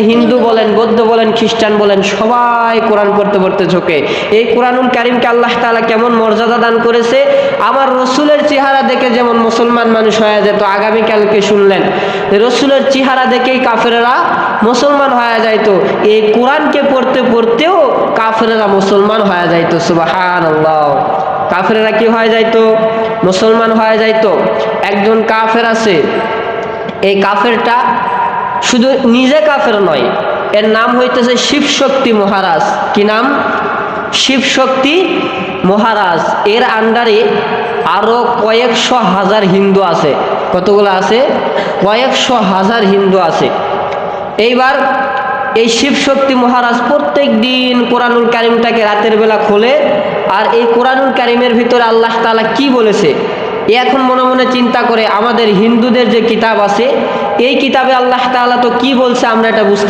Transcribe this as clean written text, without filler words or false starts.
হিন্দু বলেন, বৌদ্ধ বলেন, খ্রিস্টান বলেন, সবাই কোরআন পড়তে পড়তে ঝোঁকে। এই কোরআনুল কারীমকে আল্লাহ তাআলা কেমন মর্যাদা দান করেছে। আমার রসুলের চেহারা দেখে যেমন মুসলমান মানুষ হয়ে যেত, আগামীকালকে শুনলেন রসুলের চেহারা দেখেই কাফেররা মুসলমান হয়ে যাইতো, এই কোরআনকে পড়তে পড়তেও কাফেররা মুসলমান হয়ে যাইতো। সুবহানাল্লাহ। কাফেররা কি হয়ে যাইতো? মুসলমান হয়ে যাইতো। একজন কাফের আছে, এই কাফেরটা শুধু নিজে কাফের নয়, এর নাম হইতেছে শিবশক্তি মহারাজ। কি নাম? শিবশক্তি মহারাজ। এর আন্ডারে আরো কয়েকশো হাজার হিন্দু আছে। কতগুলো আছে? কয়েকশো হাজার হিন্দু আছে। এইবার এই শিবশক্তি মহারাজ প্রত্যেক দিন কোরআনুল কারীমটাকে রাতের বেলা খোলে, আর এই কোরআনুল কারীমের ভিতরে আল্লাহ তাআলা কি বলেছে এখন মনে মনে চিন্তা করে, আমাদের হিন্দুদের যে কিতাব আছে এই কিতাবে আল্লাহ তাআলা তো কি বলছে আমরা এটা বুঝতে